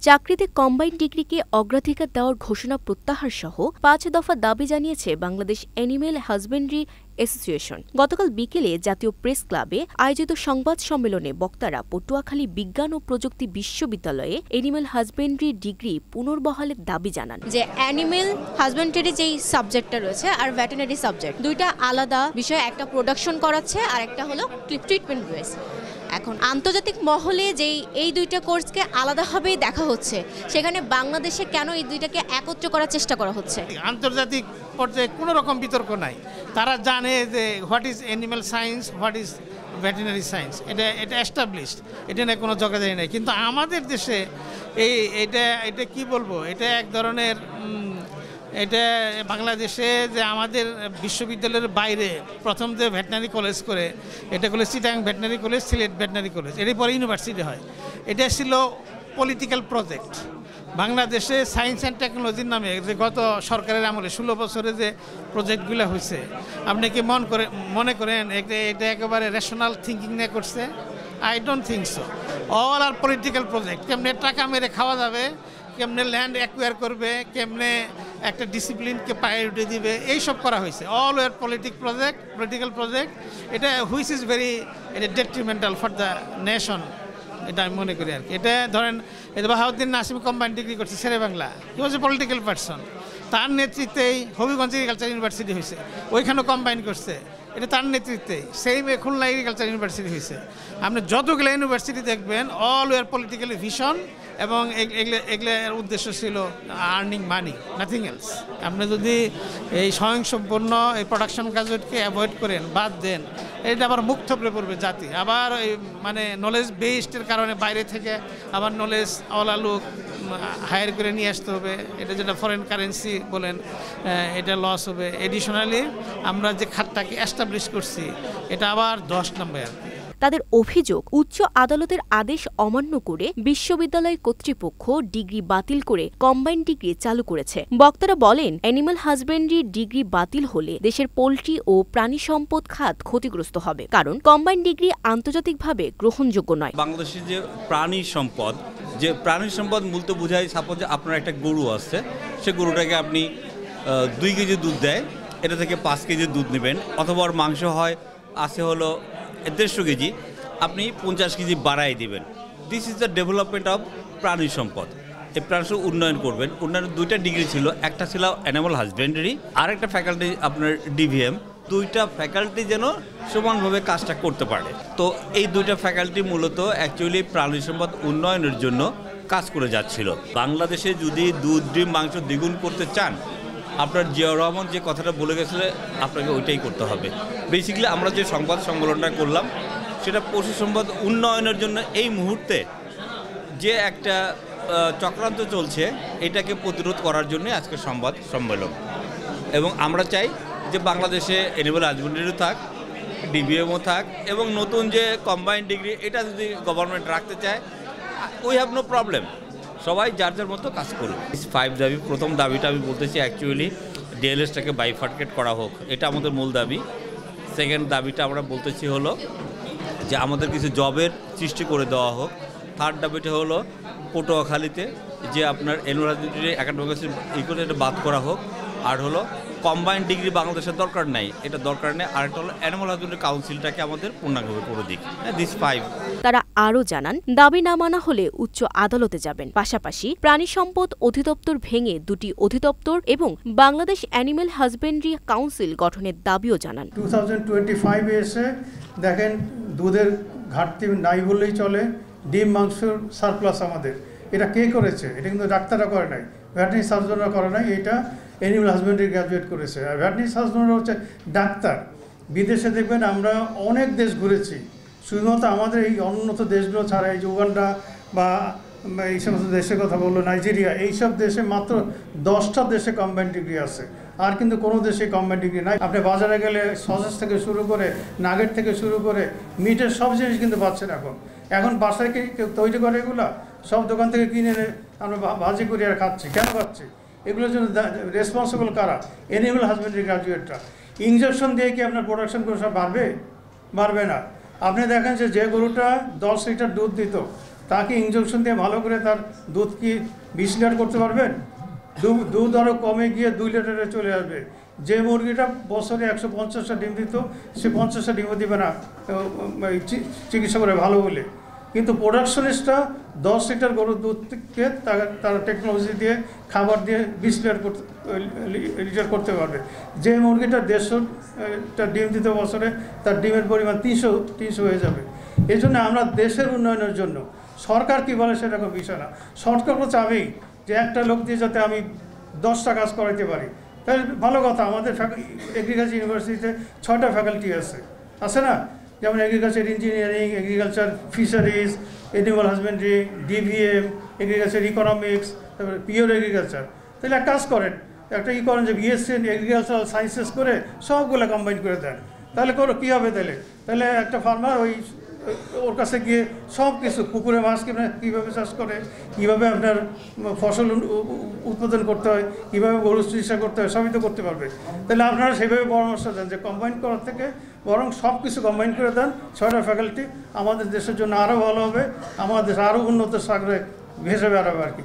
চাকরিতে কম্বাইন্ড ডিগ্রিকে অগ্রাধিকার দেওয়ার ঘোষণা প্রত্যাহার সহ ৫ দফা দাবি জানিয়েছে বাংলাদেশ অ্যানিমেল হাজবেন্ড্রি অ্যাসোসিয়েশন। গতকাল বিকেলে জাতীয় প্রেস ক্লাবে আয়োজিত সংবাদ সম্মেলনে বক্তারা পটুয়াখালী বিজ্ঞান ও প্রযুক্তি বিশ্ববিদ্যালয়ে অ্যানিমেল হাজবেন্ড্রি ডিগ্রি পুনর্বহালের দাবি জানান। যে অ্যানিমেল হাজবেন্ড্রি যেই সাবজেক্টটা রয়েছে আর ভেটেরিনারি সাবজেক্ট দুইটা আলাদা বিষয়, একটা প্রোডাকশন করাচ্ছে আর একটা হলো ট্রিটমেন্ট বেস। এখন আন্তর্জাতিক মহলে যেই এই দুইটা কোর্সকে আলাদাভাবেই দেখা হচ্ছে, সেখানে বাংলাদেশে কেন এই দুইটাকে একত্র করার চেষ্টা করা হচ্ছে? আন্তর্জাতিক পর্যায়ে কোনো রকম বিতর্ক নাই। তারা জানে যে what is animal science, what is veterinary science, এটা এস্টাবলিশড, এটা নিয়ে কোনো জগাদারি নেই। কিন্তু আমাদের দেশে এটা কি বলবো, এটা এক ধরনের এটা বাংলাদেশে যে আমাদের বিশ্ববিদ্যালয়ের বাইরে প্রথম যে ভেটেরিনারি কলেজ করে, এটা হলো Chittagong veterinary college, Sylhet veterinary college, এর পরে ইউনিভার্সিটি হয়। এটা ছিল পলিটিক্যাল প্রজেক্ট। বাংলাদেশে সায়েন্স অ্যান্ড টেকনোলজির নামে যে গত সরকারের আমলে 16 বছরে যে প্রজেক্টগুলো হয়েছে, আপনি কি মনে করেন এটা একেবারে রেশনাল থিঙ্কিং নিয়ে করছে? I don't think so. All are political project. কেমনে টাকা মেরে খাওয়া যাবে, কেমনে ল্যান্ড অ্যাকুয়ার করবে, কেমনে একটা ডিসিপ্লিনকে প্রায়োরিটি দিবে, এইসব করা হয়েছে। All our political project. এটা which is very detrimental for the nation, এটা আমি মনে করি আর কি। এটা ধরেন বাহাউদ্দিন নাসিম কম্বাইন্ড ডিগ্রি করছে শেরে বাংলা, হি ওয়াজ এ পলিটিক্যাল পারসন। তার নেতৃত্বেই হবিগঞ্জ এগ্রিকালচার ইউনিভার্সিটি হয়েছে, ওইখানেও কম্বাইন করছে, এটা তার নেতৃত্বে। সেই খুলনা এগ্রিকালচার ইউনিভার্সিটি হয়েছে। আপনি যতগুলো ইউনিভার্সিটি দেখবেন, অল ওয়ার পলিটিক্যালি ভিশন, এবং এগুলোর উদ্দেশ্য ছিল আর্নিং মানি, নাথিং এলস। আপনি যদি এই স্বয়ংসম্পূর্ণ এই প্রোডাকশন গ্রাজুয়েটকে অ্যাভয়েড করেন, বাদ দেন, এটা আবার মুখ থপড়ে পড়বে জাতি। আবার মানে নলেজ বেসডের কারণে বাইরে থেকে আবার নলেজ ওয়ালা লোক হায়ার করে নিয়ে আসতে হবে। এটা যেটা ফরেন কারেন্সি বলেন, এটা লস হবে। এডিশনালি আমরা যে খাতটাকে এস্টাবলিশ করছি, এটা আবার 10 নম্বর আর কি। তাদের অভিযোগ, উচ্চ আদালতের আদেশ অমান্য করে বিশ্ববিদ্যালয় কর্তৃপক্ষ ডিগ্রি বাতিল করে কম্বাইন্ড ডিগ্রি চালু করেছে। বক্তারা বলেন, অ্যানিমাল হাজবেন্ড্রি ডিগ্রি বাতিল হলে দেশের পোল্ট্রি ও প্রাণী সম্পদ খাত ক্ষতিগ্রস্ত হবে, কারণ কম্বাইন্ড ডিগ্রি আন্তর্জাতিকভাবে গ্রহণযোগ্য নয়। বাংলাদেশের যে প্রাণী সম্পদ মূলত বোঝায়, সাপোজ আপনার একটা গরু আছে, সে গরুটাকে আপনি 2 কেজি দুধ দেয়, এটা থেকে 5 কেজি দুধ নেবেন, অথবা মাংস হয় আছে হলো 150 কেজি, আপনি 50 কেজি বাড়াই দিবেন। This is the development of প্রাণী সম্পদ। এই প্রাণী উন্নয়ন করবেন। উন্নয়নের 2টা ডিগ্রি ছিল, একটা ছিল অ্যানিমাল হাজবেন্ডারি, আর একটা ফ্যাকাল্টি আপনার ডিভিএম। 2টা ফ্যাকাল্টি যেন সমানভাবে কাজটা করতে পারে। তো এই 2টা ফ্যাকাল্টি মূলত অ্যাকচুয়ালি প্রাণী সম্পদ উন্নয়নের জন্য কাজ করে যাচ্ছিল। বাংলাদেশে যদি দুধ, ডিম, মাংস দ্বিগুণ করতে চান, আপনার জিয়াউর রহমান যে কথাটা বলে গেছিলেন, আপনাকে ওইটাই করতে হবে। বেসিক্যালি আমরা যে সংবাদ সম্মেলনটা করলাম, সেটা পশু সম্পদ উন্নয়নের জন্য এই মুহূর্তে যে একটা চক্রান্ত চলছে, এটাকে প্রতিরোধ করার জন্য আজকে সংবাদ সম্মেলন। এবং আমরা চাই যে বাংলাদেশে অ্যানিমাল হাজবেন্ডারিও থাক, ডিবিএমও থাক, এবং নতুন যে কম্বাইন্ড ডিগ্রি, এটা যদি গভর্নমেন্ট রাখতে চায়, উই হ্যাভ নো প্রবলেম। সবাই যার যার মতো কাজ করুন। 5 দাবি। প্রথম দাবিটা আমি বলতেছি অ্যাকচুয়ালি ডিএলএসটাকে বাইফার্কেট করা হোক, এটা আমাদের মূল দাবি। সেকেন্ড দাবিটা আমরা বলতেছি হলো যে আমাদের কিছু জবের সৃষ্টি করে দেওয়া হোক। থার্ড দাবিটা হলো পটুয়াখালীতে যে আপনার ইউনিভার্সিটি একাডেমিক এটা বাদ করা হোক। আর হলো কম্বাইন্ড ডিগ্রি বাংলাদেশের দরকার নাই, এটা দরকার নেই। আরেকটা হলো অ্যানিমাল হাজবেন্ডারি কাউন্সিলটাকে আমাদের পূর্ণাঙ্গভাবে করে দিক। দিস 5। তারা আরও জানান, দাবি না মানা হলে উচ্চ আদালতে যাবেন। পাশাপাশি প্রাণী সম্পদ অধিদপ্তর ভেঙে 2টি অধিদপ্তর এবং বাংলাদেশ অ্যানিমাল হাজবেন্ডারি কাউন্সিল গঠনের দাবিও জানান। 2025 এসে দেখেন দুধের ঘাটতি নাই বললেই চলে, ডিম মাংসর সারপ্লাস আমাদের। এটা কে করেছে? এটা কিন্তু ডাক্তাররা করে নাই, ভেটেরিনারি সার্জনরা করে নাই, এটা অ্যানিমাল হাজবেন্ডারি গ্র্যাজুয়েট করেছে। আর ভেটেরিনারি সার্জনরা হচ্ছে ডাক্তার। বিদেশে দেখবেন আমরা অনেক দেশ ঘুরেছি, শুধুমাত্র আমাদের এই অনুন্নত দেশগুলো ছাড়া, এই যে উগান্ডা বা এই সমস্ত দেশের কথা বললো, নাইজেরিয়া, এইসব দেশে মাত্র 10টা দেশে কম্বাইন্ড ডিগ্রি আছে, আর কিন্তু কোনো দেশে কম্বাইন্ড ডিগ্রি নাই। আপনি বাজারে গেলে সসেজ থেকে শুরু করে, নাগেট থেকে শুরু করে, মিটের সব জিনিস কিন্তু পাচ্ছেন। এখন বাসায় কি কেউ তৈরি করে? এগুলো সব দোকান থেকে কিনে আমরা ভাজি করি আর খাচ্ছি। কেন খাচ্ছি? এগুলোর জন্য রেসপন্সিবল কারা? Animal husbandry গ্র্যাজুয়েটরা। ইঞ্জেকশন দিয়ে কি আপনার প্রোডাকশন করে সব বাড়বে না। আপনি দেখেন যে গরুটা 10 লিটার দুধ দিত, তাকে ইনজেকশন দিয়ে ভালো করে তার দুধ কি 20 লিটার করতে পারবেন? দুধ আরও কমে গিয়ে 2 লিটারে চলে আসবে। যে মুরগিটা বছরে 150টা ডিম দিত, সে 50টা ডিমও দিবে না চিকিৎসা করে ভালো বলে। কিন্তু প্রোডাকশনিস্টটা 10 লিটার গরুর দুধ থেকে তারা টেকনোলজি দিয়ে খাবার দিয়ে 20 লিটার করতে পারবে। যে মুরগিটা 150টা ডিম দিত বছরে, তার ডিমের পরিমাণ 300 হয়ে যাবে। এই জন্য আমরা দেশের উন্নয়নের জন্য সরকার কী বলে সেটা কোনো বিষয় না। সরকার তো চাবেই যে একটা লোক দিয়ে যাতে আমি 10টা কাজ করাইতে পারি। তাহলে ভালো কথা, আমাদের এগ্রিকালচার ইউনিভার্সিটিতে 6টা ফ্যাকাল্টি আছে না? যেমন agriculture engineering, agriculture fisheries, animal husbandry, DVM, agriculture economics, তারপরে পিওর এগ্রিকালচার। তাহলে এক কাজ করেন, একটা করেন যে বিএসসি এগ্রিকালচারাল সায়েন্সেস করে সবগুলো কম্বাইন করে দেন। তাহলে কী হবে? তাহলে একটা ফার্মার ওর কাছে গিয়ে সব কিছু, পুকুরে মাছ কীভাবে চাষ করে, কীভাবে আপনার ফসল উৎপাদন করতে হয়, কীভাবে গরু চিকিৎসা করতে হয়, সবই তো করতে পারবে। তাহলে আপনারা সেভাবে পরামর্শ দেন যে কম্বাইন করার থেকে বরং সব কিছু কম্বাইন করে দেন। 6টা ফ্যাকাল্টি আমাদের দেশের জন্য আরও ভালো হবে, আমাদের দেশ আরও উন্নত সাগরে ভেসে বেড়াবে আর কি।